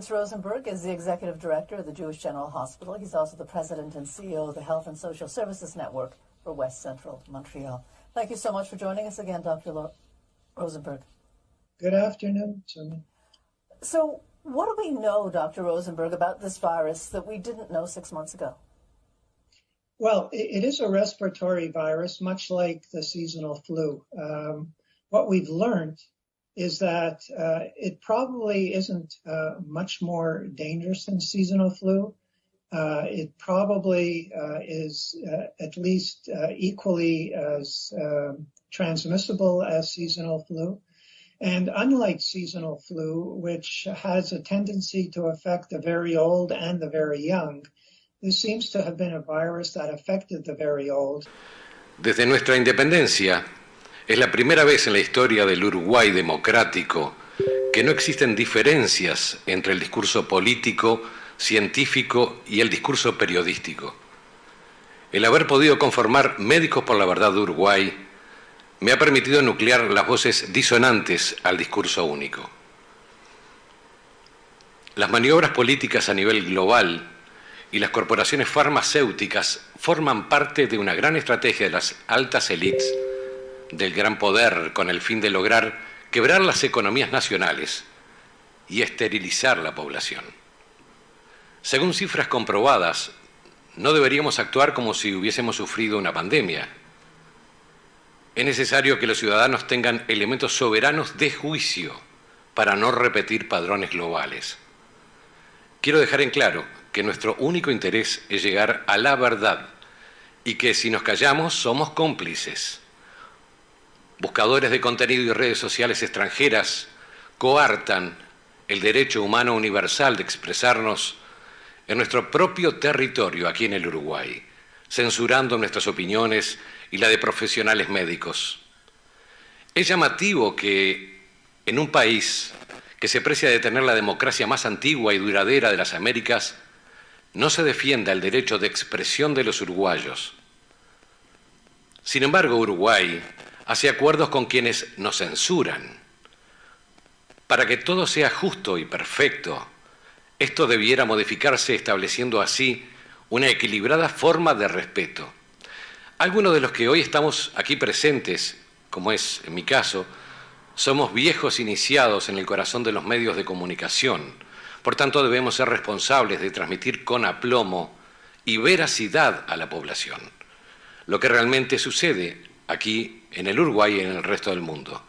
Lawrence Rosenberg is the Executive Director of the Jewish General Hospital. He's also the President and CEO of the Health and Social Services Network for West Central Montreal. Thank you so much for joining us again, Dr. Rosenberg. Good afternoon, Susan. So what do we know, Dr. Rosenberg, about this virus that we didn't know 6 months ago? Well, it is a respiratory virus, much like the seasonal flu. What we've learned is that it probably isn't much more dangerous than seasonal flu. It probably is at least equally as transmissible as seasonal flu. And unlike seasonal flu, which has a tendency to affect the very old and the very young, this seems to have been a virus that affected the very old. Desde nuestra independencia, es la primera vez en la historia del Uruguay democrático que no existen diferencias entre el discurso político, científico y el discurso periodístico. El haber podido conformar Médicos por la Verdad de Uruguay me ha permitido nuclear las voces disonantes al discurso único. Las maniobras políticas a nivel global y las corporaciones farmacéuticas forman parte de una gran estrategia de las altas élites del gran poder con el fin de lograr quebrar las economías nacionales y esterilizar la población. Según cifras comprobadas, no deberíamos actuar como si hubiésemos sufrido una pandemia. Es necesario que los ciudadanos tengan elementos soberanos de juicio para no repetir patrones globales. Quiero dejar en claro que nuestro único interés es llegar a la verdad y que si nos callamos somos cómplices. Buscadores de contenido y redes sociales extranjeras coartan el derecho humano universal de expresarnos en nuestro propio territorio aquí en el Uruguay, censurando nuestras opiniones y la de profesionales médicos. Es llamativo que en un país que se precia de tener la democracia más antigua y duradera de las Américas, no se defienda el derecho de expresión de los uruguayos. Sin embargo, Uruguay hace acuerdos con quienes nos censuran. Para que todo sea justo y perfecto, esto debiera modificarse estableciendo así una equilibrada forma de respeto. Algunos de los que hoy estamos aquí presentes, como es en mi caso, somos viejos iniciados en el corazón de los medios de comunicación. Por tanto, debemos ser responsables de transmitir con aplomo y veracidad a la población lo que realmente sucede aquí en el Uruguay y en el resto del mundo.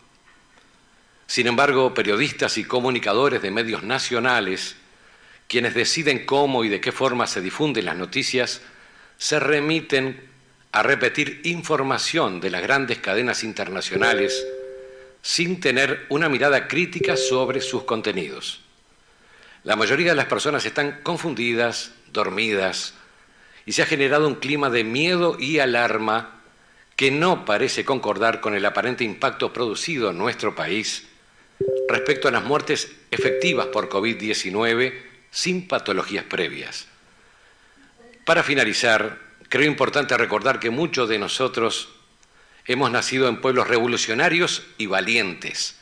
Sin embargo, periodistas y comunicadores de medios nacionales, quienes deciden cómo y de qué forma se difunden las noticias, se remiten a repetir información de las grandes cadenas internacionales sin tener una mirada crítica sobre sus contenidos. La mayoría de las personas están confundidas, dormidas, y se ha generado un clima de miedo y alarma que no parece concordar con el aparente impacto producido en nuestro país respecto a las muertes efectivas por COVID-19 sin patologías previas. Para finalizar, creo importante recordar que muchos de nosotros hemos nacido en pueblos revolucionarios y valientes,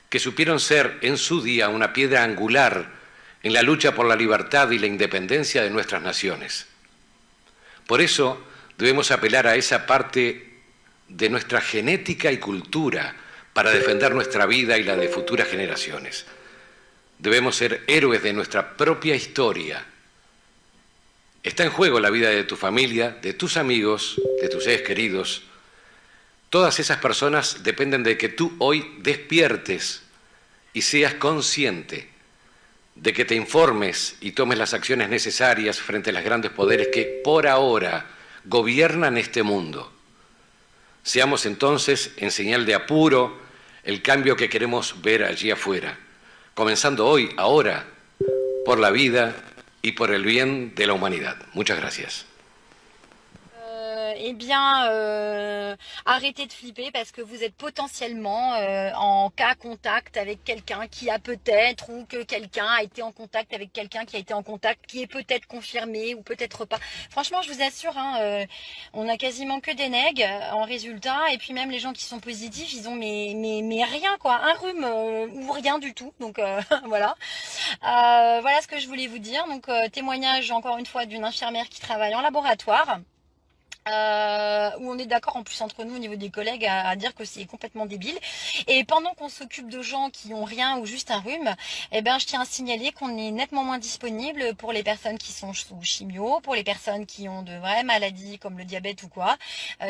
que supieron ser en su día una piedra angular en la lucha por la libertad y la independencia de nuestras naciones. Por eso debemos apelar a esa parte de nuestra genética y cultura para defender nuestra vida y la de futuras generaciones. Debemos ser héroes de nuestra propia historia. Está en juego la vida de tu familia, de tus amigos, de tus seres queridos. Todas esas personas dependen de que tú hoy despiertes y seas consciente de que te informes y tomes las acciones necesarias frente a los grandes poderes que por ahora gobiernan este mundo. Seamos entonces, en señal de apuro, el cambio que queremos ver allí afuera, comenzando hoy, ahora, por la vida y por el bien de la humanidad. Muchas gracias. eh bien, arrêtez de flipper parce que vous êtes potentiellement en cas contact avec quelqu'un qui a peut-être, ou que quelqu'un a été en contact avec quelqu'un qui a été en contact, qui est peut-être confirmé ou peut-être pas. Franchement, je vous assure, on a quasiment que des nègres en résultat, et puis même les gens qui sont positifs, ils ont mais rien quoi, un rhume ou rien du tout. Donc voilà. Voilà ce que je voulais vous dire. Donc témoignage encore une fois d'une infirmière qui travaille en laboratoire. Où on est d'accord en plus entre nous au niveau des collègues à dire que c'est complètement débile. Et pendant qu'on s'occupe de gens qui ont rien ou juste un rhume, eh ben je tiens à signaler qu'on est nettement moins disponible pour les personnes qui sont sous chimio, pour les personnes qui ont de vraies maladies comme le diabète ou quoi,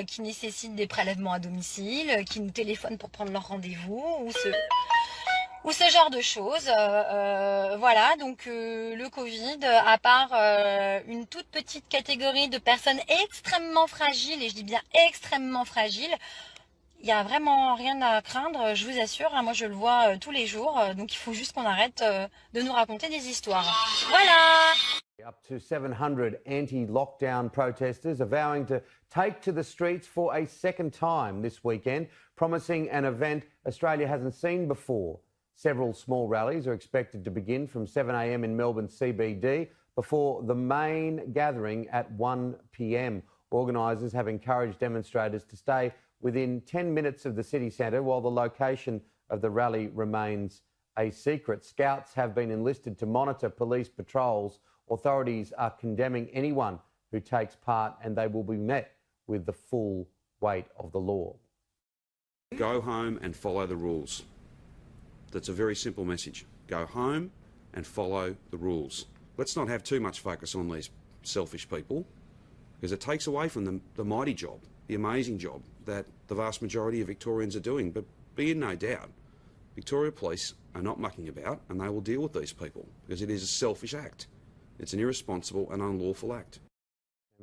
qui nécessitent des prélèvements à domicile, qui nous téléphonent pour prendre leur rendez-vous ou ce genre de choses. Voilà, donc le Covid, à part une toute petite catégorie de personnes extrêmement fragiles, et je dis bien extrêmement fragiles, il n'y a vraiment rien à craindre, je vous assure. Moi, je le vois tous les jours, donc il faut juste qu'on arrête de nous raconter des histoires. Voilà. Up to 700 anti-lockdown protesters are vowing to take to the streets for a second time this weekend, promising an event Australia hasn't seen before. Several small rallies are expected to begin from 7 a.m. in Melbourne CBD before the main gathering at 1 p.m. Organisers have encouraged demonstrators to stay within 10 minutes of the city centre while the location of the rally remains a secret. Scouts have been enlisted to monitor police patrols. Authorities are condemning anyone who takes part, and they will be met with the full weight of the law. Go home and follow the rules. That's a very simple message. Go home and follow the rules. Let's not have too much focus on these selfish people, because it takes away from the mighty job, the amazing job that the vast majority of Victorians are doing. But be in no doubt, Victoria Police are not mucking about, and they will deal with these people, because it is a selfish act. It's an irresponsible and unlawful act.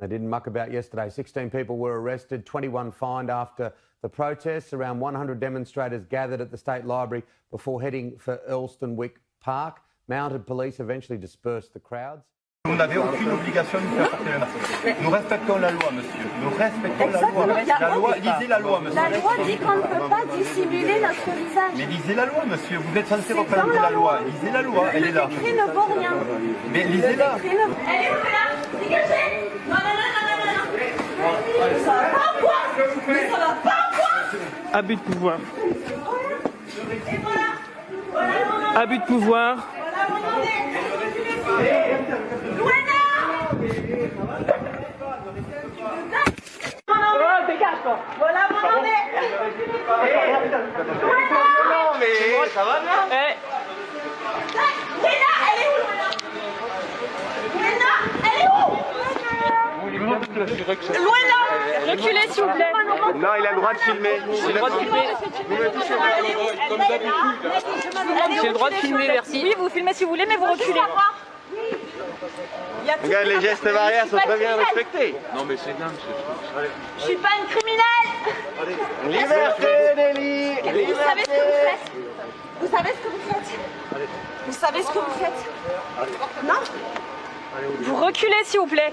They didn't muck about yesterday. 16 people were arrested, 21 fined after the protests. Around 100 demonstrators gathered at the State Library before heading for Elstonwick Park. Mounted police eventually dispersed the crowds. Vous n'avez aucune obligation de faire porter le masque. Nous respectons la loi, monsieur. Nous respectons la loi. Lisez la loi, monsieur. La loi dit qu'on ne peut pas dissimuler notre visage. Mais lisez la loi, monsieur. Vous êtes censé représenter la loi. Lisez la loi, elle est là. L'écrit ne vaut rien. Mais lisez-la. Elle est où là? Dégagez. Non. Ça va pas ou quoi? Mais ça va pas ou quoi? Abus de pouvoir. Et voilà. Abus de pouvoir. Voilà, regardez. Louena. Oh, dégage toi. Voilà, regardez. Non, mais ça va bien. Louena, elle est où, Louena? Elle est où? Louena, Reculez s'il vous plaît. Non, il a le droit de filmer. J'ai le droit de filmer. J'ai le droit de filmer, merci. Oui, vous filmez si vous voulez, mais vous reculez. Regarde, les gestes barrières sont très bien respectés. Non mais c'est bien, monsieur. je suis pas une criminelle. Liberté, Nelly. Vous savez ce que vous faites? Vous savez ce que vous faites? Vous savez ce que vous faites? Non? Vous reculez s'il vous plaît.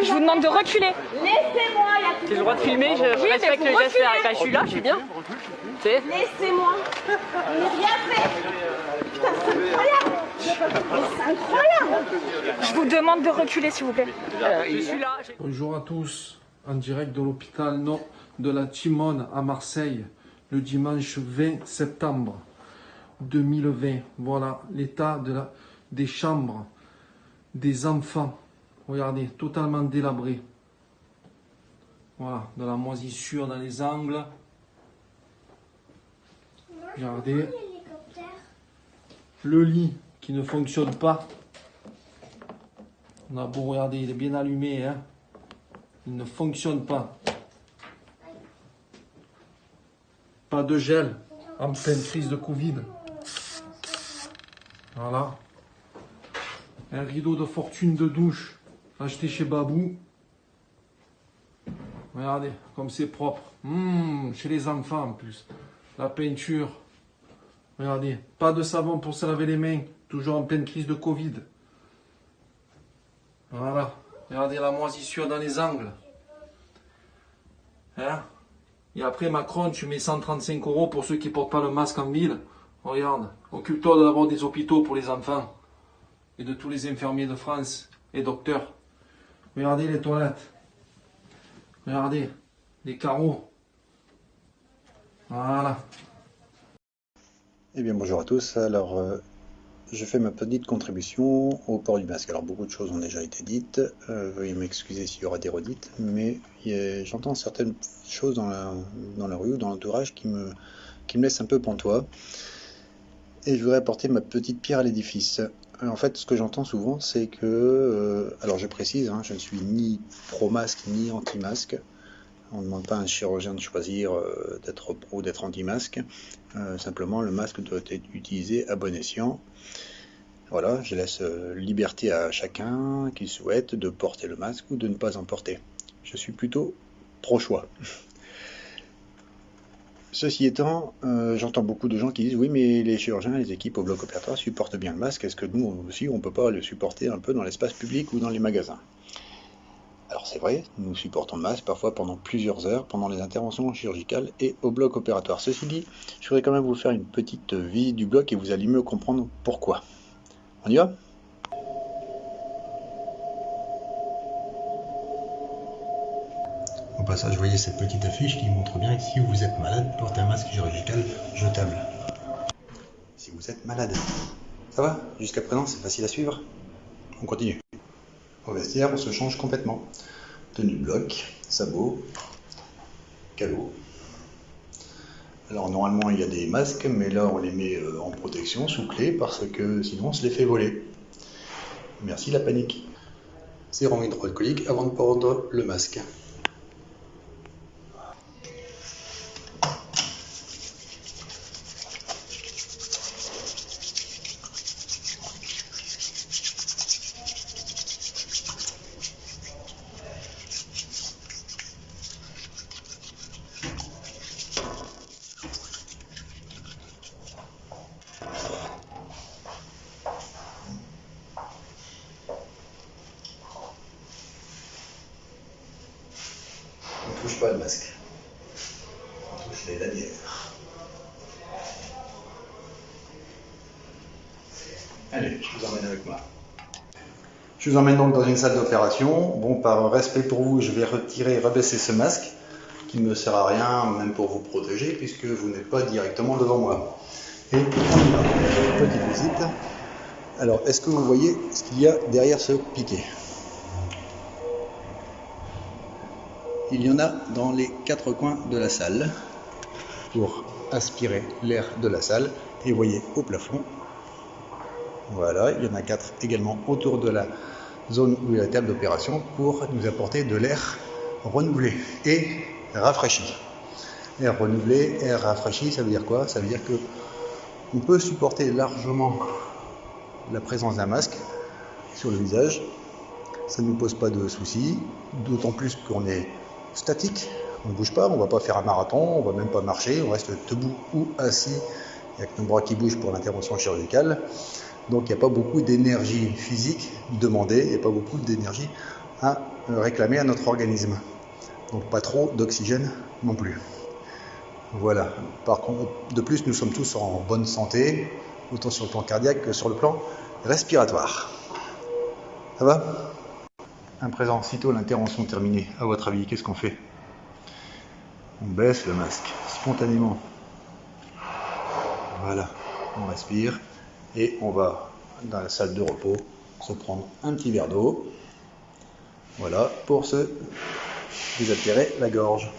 Je vous demande de reculer. Laissez-moi, il y a tout. J'ai le droit de filmer, je respecte les gestes barrières. Bah, je suis là, je suis bien. Laissez-moi. On n'a rien fait. Putain, c'est incroyable. C'est incroyable. Je vous demande de reculer s'il vous plaît. Je suis là. Bonjour à tous, en direct de l'hôpital de la Timone à Marseille, le dimanche 20 septembre 2020. Voilà l'état des chambres des enfants. Regardez, totalement délabré. Voilà, de la moisissure dans les angles. Regardez. Le lit qui ne fonctionne pas. On a beau regarder, il est bien allumé, hein. Il ne fonctionne pas. Pas de gel en pleine crise de Covid. Voilà. Un rideau de fortune de douche acheté chez Babou. Regardez comme c'est propre. Chez les enfants en plus. La peinture. Regardez. Pas de savon pour se laver les mains. Toujours en pleine crise de Covid. Voilà. Regardez la moisissure dans les angles. Hein? Et après, Macron, tu mets 135 € pour ceux qui portent pas le masque en ville. Regarde, occupe-toi d'abord des hôpitaux pour les enfants. Et de tous les infirmiers de France et docteurs. Regardez les toilettes. Regardez, les carreaux. Voilà. Eh bien bonjour à tous, alors je fais ma petite contribution au port du masque. Alors beaucoup de choses ont déjà été dites, veuillez m'excuser s'il y aura des redites, mais j'entends certaines choses dans la rue ou dans l'entourage qui me laissent un peu pantois, et je voudrais apporter ma petite pierre à l'édifice. En fait, ce que j'entends souvent, c'est que, alors je précise, hein, je ne suis ni pro-masque ni anti-masque. On ne demande pas à un chirurgien de choisir d'être pro ou d'être anti-masque. Simplement, le masque doit être utilisé à bon escient. Voilà, je laisse liberté à chacun qui souhaite de porter le masque ou de ne pas en porter. Je suis plutôt pro-choix. Ceci étant, j'entends beaucoup de gens qui disent « Oui, mais les chirurgiens, les équipes au bloc opératoire supportent bien le masque. Est-ce que nous aussi, on ne peut pas le supporter un peu dans l'espace public ou dans les magasins ?» Alors c'est vrai, nous supportons le masque parfois pendant plusieurs heures, pendant les interventions chirurgicales et au bloc opératoire. Ceci dit, je voudrais quand même vous faire une petite visite du bloc et vous allez mieux comprendre pourquoi. On y va ? Au passage, vous voyez cette petite affiche qui montre bien que si vous êtes malade, portez un masque chirurgical jetable. Si vous êtes malade. Ça va ? Jusqu'à présent, c'est facile à suivre ? On continue. Au vestiaire, on se change complètement. Tenue bloc, sabots, calot. Alors normalement il y a des masques, mais là on les met en protection, sous clé, parce que sinon on se les fait voler. Merci la panique. Sérum hydroalcoolique avant de prendre le masque. On ne touche pas le masque. On touche les lanières. Allez, je vous emmène avec moi. Je vous emmène donc dans une salle d'opération. Bon, par respect pour vous, je vais rebaisser ce masque, qui ne me sert à rien, même pour vous protéger, puisque vous n'êtes pas directement devant moi. Et on y va. Petite visite. Alors, est-ce que vous voyez ce qu'il y a derrière ce piquet ? Il y en a dans les 4 coins de la salle pour aspirer l'air de la salle. Et vous voyez au plafond, voilà, il y en a 4 également autour de la zone où il y a la table d'opération pour nous apporter de l'air renouvelé et rafraîchi. Air renouvelé, air rafraîchi, ça veut dire quoi? Ça veut dire que on peut supporter largement la présence d'un masque sur le visage. Ça ne nous pose pas de soucis, d'autant plus qu'on est statique, on ne bouge pas, on ne va pas faire un marathon, on ne va même pas marcher, on reste debout ou assis, il n'y a que nos bras qui bougent pour l'intervention chirurgicale, donc il n'y a pas beaucoup d'énergie physique demandée, il n'y a pas beaucoup d'énergie à réclamer à notre organisme, donc pas trop d'oxygène non plus. Voilà, par contre, de plus nous sommes tous en bonne santé, autant sur le plan cardiaque que sur le plan respiratoire. Ça va ? À présent, sitôt l'intervention terminée, à votre avis, qu'est-ce qu'on fait? On baisse le masque, spontanément. Voilà, on respire et on va dans la salle de repos se prendre un petit verre d'eau. Voilà, pour se désaltérer la gorge.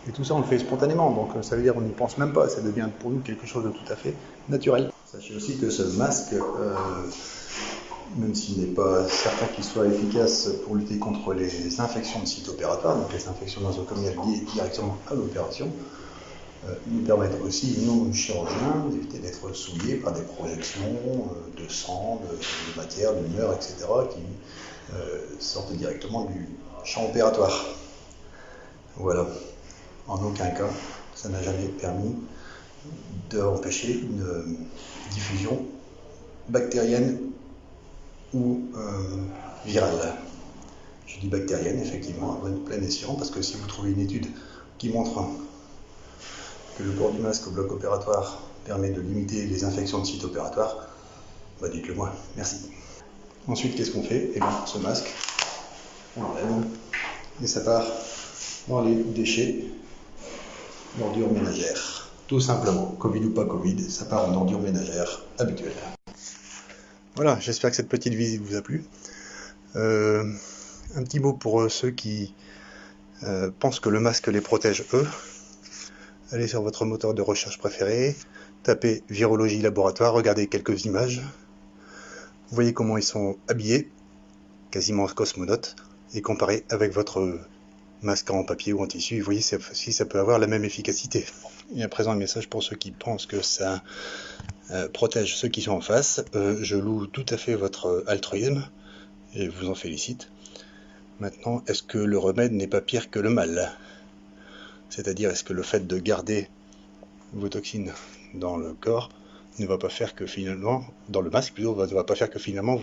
Et tout ça, on le fait spontanément, donc ça veut dire qu'on n'y pense même pas, ça devient pour nous quelque chose de tout à fait naturel. Sachez aussi que ce masque, même s'il n'est pas certain qu'il soit efficace pour lutter contre les infections de site opératoire, donc les infections nosocomiales liées directement à l'opération, nous permettent aussi, nous chirurgiens, d'éviter d'être souillés par des projections de sang, de matière, d'humeur, etc., qui sortent directement du champ opératoire. Voilà. En aucun cas, ça n'a jamais permis d'empêcher une diffusion bactérienne ou virale. Je dis bactérienne, effectivement, à bon plein escient, parce que si vous trouvez une étude qui montre que le port du masque au bloc opératoire permet de limiter les infections de site opératoire, bah dites-le moi, merci. Ensuite, qu'est-ce qu'on fait? Eh bien, ce masque, on l'enlève et ça part dans les déchets d'ordures ménagères. Tout simplement, Covid ou pas Covid, ça part en ordures ménagères habituelles. Voilà, j'espère que cette petite visite vous a plu. Un petit mot pour ceux qui pensent que le masque les protège eux. Allez sur votre moteur de recherche préféré, tapez virologie laboratoire, regardez quelques images. Vous voyez comment ils sont habillés, quasiment cosmonautes, et comparez avec votre masque en papier ou en tissu, vous voyez si ça peut avoir la même efficacité. Et à présent un message pour ceux qui pensent que ça protège ceux qui sont en face. Je loue tout à fait votre altruisme et vous en félicite. Maintenant, est-ce que le remède n'est pas pire que le mal? C'est-à-dire, est-ce que le fait de garder vos toxines dans le corps ne va pas faire que finalement, dans le masque plutôt, ne va pas faire que finalement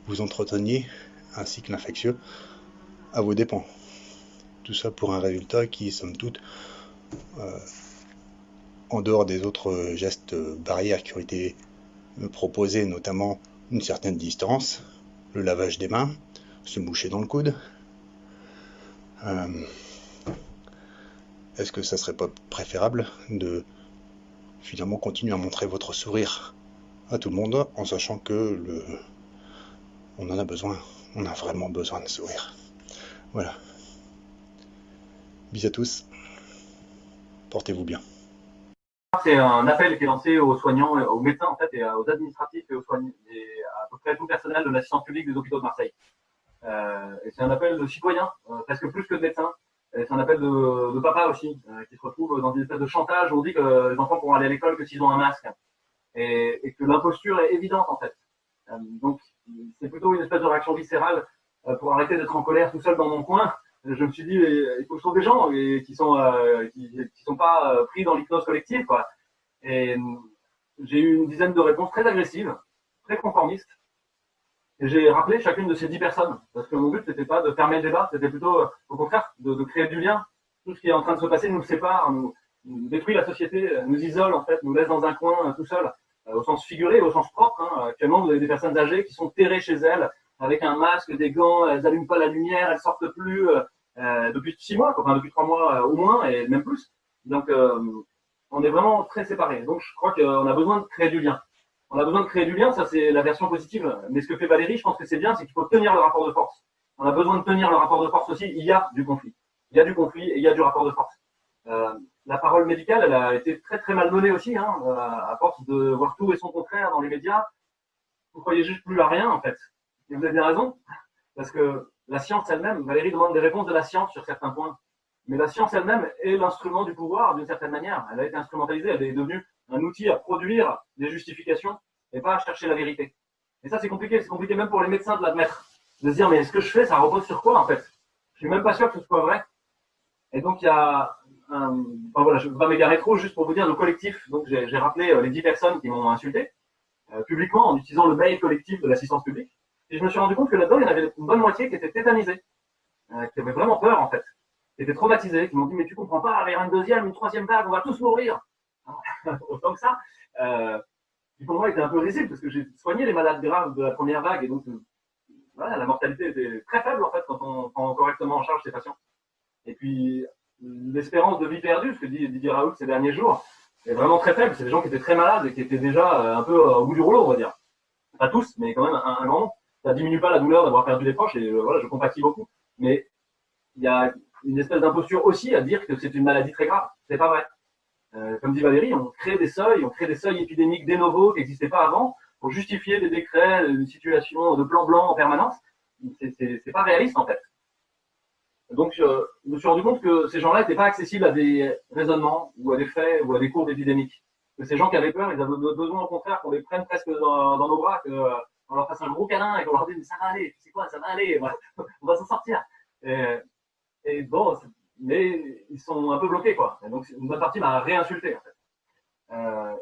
vous entreteniez un cycle infectieux à vos dépens. Tout ça pour un résultat qui, somme toute, en dehors des autres gestes barrières qui ont été proposés, notamment une certaine distance, le lavage des mains, se moucher dans le coude, est-ce que ça serait pas préférable de finalement continuer à montrer votre sourire à tout le monde en sachant que on en a besoin, on a vraiment besoin de sourire. Voilà. Bisous à tous, portez-vous bien. C'est un appel qui est lancé aux soignants, aux médecins en fait, et aux administratifs et aux soignants, et à peu près tout le personnel de l'assistance publique des hôpitaux de Marseille. Et c'est un appel de citoyens, presque plus que de médecins. C'est un appel de papa aussi, qui se retrouvent dans une espèce de chantage où on dit que les enfants pourront aller à l'école que s'ils ont un masque. Et que l'imposture est évidente en fait. Donc c'est plutôt une espèce de réaction viscérale pour arrêter d'être en colère tout seul dans mon coin. Je me suis dit, il faut que je trouve des gens qui sont pas pris dans l'hypnose collective, quoi. Et j'ai eu une dizaine de réponses très agressives, très conformistes. Et j'ai rappelé chacune de ces 10 personnes, parce que mon but c'était pas de fermer le débat, c'était plutôt au contraire de créer du lien. Tout ce qui est en train de se passer nous sépare, nous détruit la société, nous isole en fait, nous laisse dans un coin tout seul, au sens figuré, au sens propre. Actuellement vous avez des personnes âgées qui sont terrées chez elles, avec un masque, des gants, elles n'allument pas la lumière, elles sortent plus depuis 6 mois, enfin depuis 3 mois au moins, et même plus. Donc on est vraiment très séparés. Donc je crois qu'on a besoin de créer du lien. On a besoin de créer du lien, ça c'est la version positive. Mais ce que fait Valérie, je pense que c'est bien, c'est qu'il faut tenir le rapport de force. On a besoin de tenir le rapport de force aussi. Il y a du conflit. Il y a du conflit et il y a du rapport de force. La parole médicale, elle a été très très malmenée aussi, à force de voir tout et son contraire dans les médias. Vous croyez juste plus à rien en fait. Et vous avez bien raison, parce que la science elle-même, Valérie demande des réponses de la science sur certains points. Mais la science elle-même est l'instrument du pouvoir d'une certaine manière. Elle a été instrumentalisée, elle est devenue un outil à produire des justifications et pas à chercher la vérité. Et ça, c'est compliqué même pour les médecins de l'admettre. De se dire, mais ce que je fais, ça repose sur quoi, en fait? Je suis même pas sûr que ce soit vrai. Et donc, il y a voilà, je ne vais pas m'égarer trop, juste pour vous dire le collectif. Donc, j'ai rappelé les 10 personnes qui m'ont insulté, publiquement, en utilisant le mail collectif de l'assistance publique. Et je me suis rendu compte que là-dedans, il y en avait une bonne moitié qui était tétanisée, qui avait vraiment peur, en fait, qui étaient traumatisés, qui m'ont dit, mais tu comprends pas, il y aura une deuxième, une troisième vague, on va tous mourir. Autant que ça, qui pour moi était un peu risible parce que j'ai soigné les malades graves de la première vague et donc voilà, la mortalité était très faible en fait quand on prend correctement en charge ces patients. Et puis l'espérance de vie perdue, ce que dit Didier Raoult ces derniers jours, est vraiment très faible. C'est des gens qui étaient très malades et qui étaient déjà un peu au bout du rouleau, on va dire. Pas tous, mais quand même un grand nombre. Ça diminue pas la douleur d'avoir perdu des proches et voilà, je compatis beaucoup. Mais il y a une espèce d'imposture aussi à dire que c'est une maladie très grave. C'est pas vrai. Comme dit Valérie, on crée des seuils épidémiques de novo qui n'existaient pas avant pour justifier des décrets, une situation de plan blanc en permanence. C'est pas réaliste en fait. Donc je me suis rendu compte que ces gens-là n'étaient pas accessibles à des raisonnements ou à des faits ou à des courbes épidémiques. Que ces gens qui avaient peur, ils avaient besoin au contraire qu'on les prenne presque dans nos bras, qu'on leur fasse un gros câlin et qu'on leur dise mais ça va aller, tu sais quoi, ça va aller, on va s'en sortir. Et bon, mais ils sont un peu bloqués quoi. Et donc une bonne partie m'a réinsulté en fait.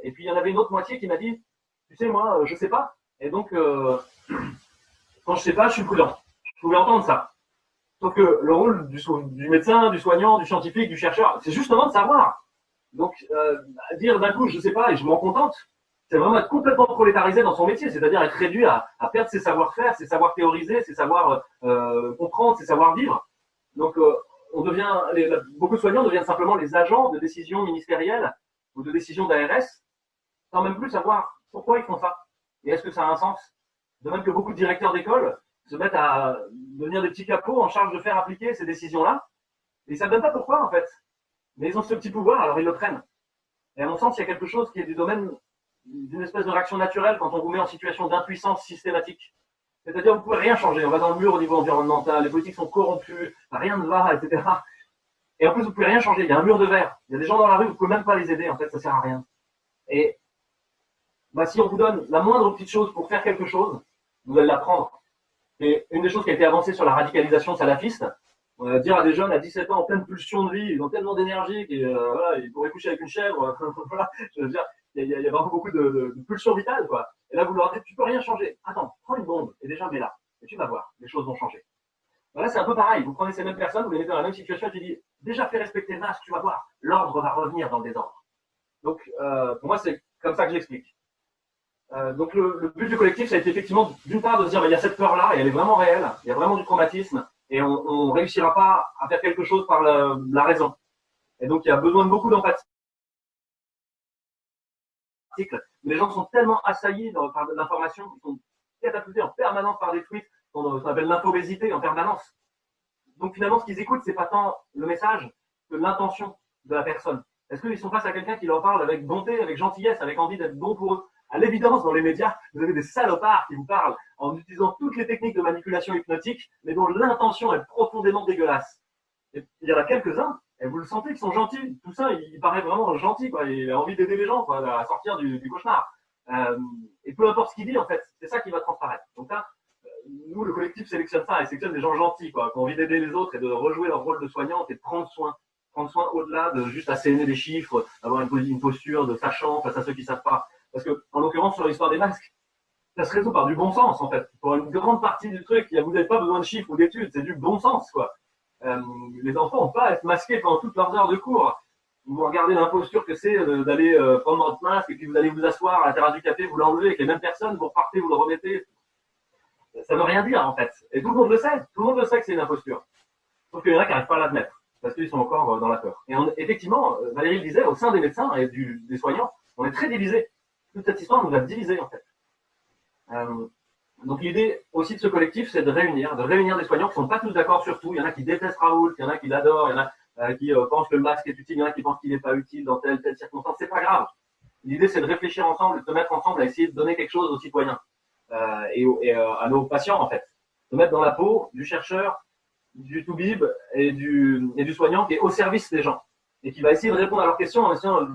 Et puis il y en avait une autre moitié qui m'a dit, tu sais moi je sais pas. Et donc quand je sais pas, je suis prudent. Je pouvais entendre ça. Sauf que le rôle du médecin, du soignant, du scientifique, du chercheur, c'est justement de savoir. Donc, dire d'un coup, je sais pas, et je m'en contente, c'est vraiment être complètement prolétarisé dans son métier, c'est-à-dire être réduit à perdre ses savoir-faire, ses savoirs théorisés, ses savoirs comprendre, ses savoirs vivre. Donc, beaucoup de soignants deviennent simplement les agents de décision ministérielle ou de décision d'ARS, sans même plus savoir pourquoi ils font ça. Et est-ce que ça a un sens? De même que beaucoup de directeurs d'école se mettent à devenir des petits capots en charge de faire appliquer ces décisions-là. Et ils ne savent même pas pourquoi, en fait. Mais ils ont ce petit pouvoir, alors ils le prennent. Et à mon sens, il y a quelque chose qui est du domaine d'une espèce de réaction naturelle quand on vous met en situation d'impuissance systématique. C'est-à-dire, vous ne pouvez rien changer. On va dans le mur au niveau environnemental, les politiques sont corrompues, rien ne va, etc. Et en plus, vous ne pouvez rien changer. Il y a un mur de verre. Il y a des gens dans la rue, vous ne pouvez même pas les aider. En fait, ça ne sert à rien. Et si on vous donne la moindre petite chose pour faire quelque chose, vous allez l'apprendre. Et une des choses qui a été avancée sur la radicalisation salafiste, dire à des jeunes à 17 ans en pleine pulsion de vie, ils ont tellement d'énergie qu'ils pourraient coucher avec une chèvre. Voilà, je veux dire, il y a vraiment beaucoup de pulsions vitales, quoi. Et là, vous leur dites, tu peux rien changer. Attends, prends une bombe et déjà mets-la. Et tu vas voir, les choses vont changer. Voilà, c'est un peu pareil. Vous prenez ces mêmes personnes, vous les mettez dans la même situation et tu dis, déjà fais respecter le masque, tu vas voir, l'ordre va revenir dans le désordre. Donc, pour moi, c'est comme ça que j'explique. Donc le but du collectif, ça a été effectivement d'une part de se dire il y a cette peur-là et elle est vraiment réelle, il y a vraiment du traumatisme et on réussira pas à faire quelque chose par la raison. Et donc il y a besoin de beaucoup d'empathie. Les gens sont tellement assaillis par de l'information, ils sont catapultés en permanence par des tweets, ce qu'on appelle l'infobésité en permanence. Donc finalement ce qu'ils écoutent, c'est pas tant le message que l'intention de la personne. Est-ce qu'ils sont face à quelqu'un qui leur parle avec bonté, avec gentillesse, avec envie d'être bon pour eux? À l'évidence, dans les médias, vous avez des salopards qui vous parlent en utilisant toutes les techniques de manipulation hypnotique, mais dont l'intention est profondément dégueulasse. Et il y en a quelques-uns, et vous le sentez, qui sont gentils. Tout ça, il paraît vraiment gentil, quoi. Il a envie d'aider les gens, quoi, à sortir du cauchemar. Et peu importe ce qu'il dit, en fait, c'est ça qui va transparaître. Donc là, nous, le collectif sélectionne ça, et sélectionne des gens gentils, quoi, qui ont envie d'aider les autres et de rejouer leur rôle de soignante et de prendre soin. Prendre soin au-delà de juste asséner des chiffres, avoir une posture de sachant face à ceux qui savent pas. Parce que, en l'occurrence, sur l'histoire des masques, ça se résout par du bon sens, en fait. Pour une grande partie du truc, vous n'avez pas besoin de chiffres ou d'études, c'est du bon sens, quoi. Les enfants n'ont pas à être masqués pendant toutes leurs heures de cours. Vous regardez l'imposture que c'est d'aller prendre votre masque et puis vous allez vous asseoir à la terrasse du café, vous l'enlevez avec les mêmes personnes, vous repartez, vous le remettez. Ça veut rien dire, en fait. Et tout le monde le sait. Tout le monde le sait que c'est une imposture. Sauf qu'il y en a qui n'arrivent pas à l'admettre, parce qu'ils sont encore dans la peur. Et effectivement, Valérie le disait, au sein des médecins et des soignants, on est très divisés. Toute cette histoire nous a divisés, en fait. Donc l'idée aussi de ce collectif, c'est de réunir des soignants qui ne sont pas tous d'accord sur tout. Il y en a qui détestent Raoult, il y en a qui l'adorent, il y en a qui pensent que le masque est utile, il y en a qui pensent qu'il n'est pas utile dans telle circonstance. C'est pas grave. L'idée, c'est de réfléchir ensemble, de se mettre ensemble à essayer de donner quelque chose aux citoyens et à nos patients, en fait. Se mettre dans la peau du chercheur, du toubib et du soignant qui est au service des gens et qui va essayer de répondre à leurs questions en essayant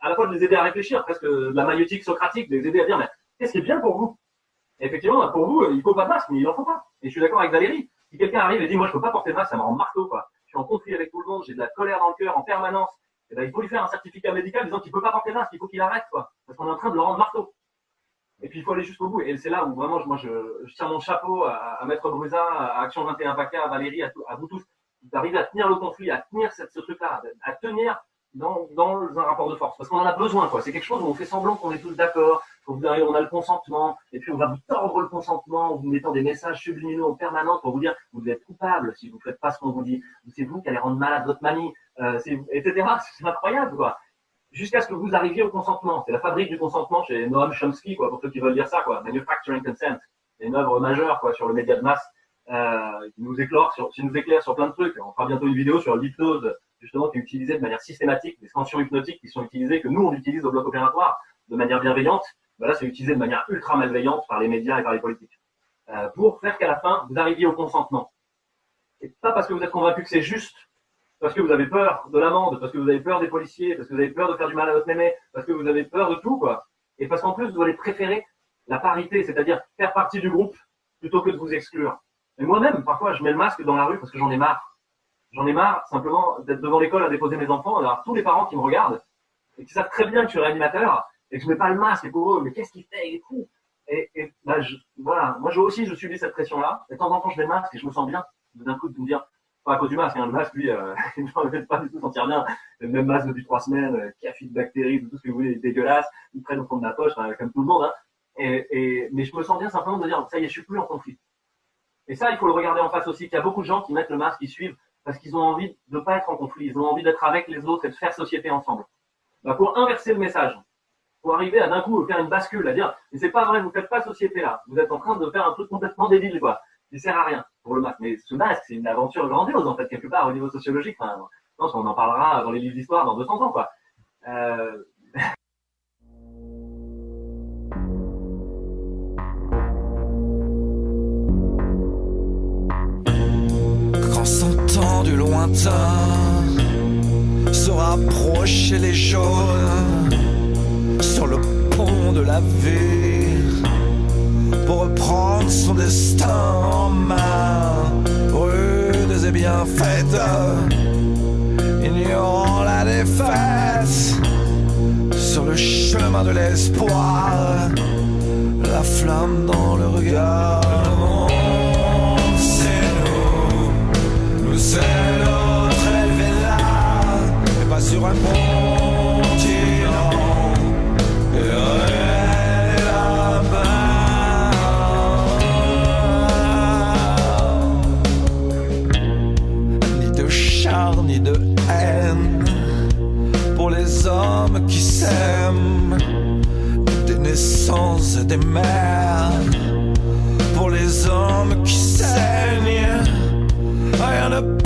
à la fois de les aider à réfléchir, presque de la maïotique socratique, de les aider à dire mais qu'est-ce qui est bien pour vous? Et effectivement, pour vous, il ne faut pas de masque, mais il n'en faut pas. Et je suis d'accord avec Valérie. Si quelqu'un arrive et dit moi je ne peux pas porter de masque, ça me rend marteau, quoi. Je suis en conflit avec tout le monde, j'ai de la colère dans le cœur en permanence. Et ben, il faut lui faire un certificat médical disant qu'il ne peut pas porter de masque, il faut qu'il arrête, quoi. Parce qu'on est en train de le rendre marteau. Et puis il faut aller jusqu'au bout. Et c'est là où vraiment moi je tiens mon chapeau à Maître Brusa, à Action 21 PACA, à Valérie, à vous tous, d'arriver à tenir le conflit, à tenir ce truc-là, à tenir dans un rapport de force. Parce qu'on en a besoin, quoi. C'est quelque chose où on fait semblant qu'on est tous d'accord, on a le consentement, et puis on va vous tordre le consentement en vous mettant des messages subliminaux en permanence pour vous dire vous êtes coupable si vous ne faites pas ce qu'on vous dit. C'est vous qui allez rendre malade votre mamie, etc. C'est incroyable, quoi. Jusqu'à ce que vous arriviez au consentement. C'est la fabrique du consentement chez Noam Chomsky, quoi, pour ceux qui veulent lire ça, quoi. Manufacturing Consent. C'est une œuvre majeure, quoi, sur le média de masse, qui nous éclaire sur plein de trucs. On fera bientôt une vidéo sur l'hypnose, justement, qui est utilisée de manière systématique, des scansions hypnotiques qui sont utilisées, que nous, on utilise au bloc opératoire de manière bienveillante. Ben là, c'est utilisé de manière ultra malveillante par les médias et par les politiques. Pour faire qu'à la fin, vous arriviez au consentement. Et pas parce que vous êtes convaincu que c'est juste, parce que vous avez peur de l'amende, parce que vous avez peur des policiers, parce que vous avez peur de faire du mal à votre mémé, parce que vous avez peur de tout, quoi. Et parce qu'en plus, vous allez préférer la parité, c'est-à-dire faire partie du groupe plutôt que de vous exclure. Et moi-même, parfois, je mets le masque dans la rue parce que j'en ai marre. J'en ai marre, simplement, d'être devant l'école à déposer mes enfants, d'avoir tous les parents qui me regardent et qui savent très bien que je suis réanimateur et que je mets pas le masque. Et pour eux, mais qu'est-ce qu'il fait? Il est fou. Et voilà, moi aussi, je subis cette pression-là. Et de temps en temps, je mets le masque et je me sens bien. d'un coup de me dire, pas à cause du masque, hein, le masque, lui, je ne vais pas du tout sentir bien. Le même masque depuis 3 semaines, qui a fait de bactéries, tout ce que vous voulez, dégueulasse, il traîne au fond de ma poche, comme tout le monde. Hein. Mais je me sens bien simplement de dire, ça y est, je suis plus en conflit. Et ça, il faut le regarder en face aussi, qu'il y a beaucoup de gens qui mettent le masque, qui suivent, parce qu'ils ont envie de ne pas être en conflit, ils ont envie d'être avec les autres et de faire société ensemble. Bah, pour inverser le message, pour arriver à d'un coup faire une bascule, à dire, mais c'est pas vrai, vous faites pas société là, vous êtes en train de faire un truc complètement débile, quoi. Il sert à rien pour le masque. Mais ce masque, c'est une aventure grandiose, en fait, quelque part, au niveau sociologique. Enfin, je pense qu'on en parlera dans les livres d'histoire dans 200 ans, quoi. Quand s'entend du lointain se rapprocher les jaunes sur le pont de la ville pour reprendre son destin en main, rude et bien faite, ignorant la défaite sur le chemin de l'espoir, la flamme dans le regard. Le monde, c'est nous c'est notre élevé là, et pas sur un continent. Ni de haine pour les hommes qui s'aiment, des naissances et des mères pour les hommes qui saignent. Rien ne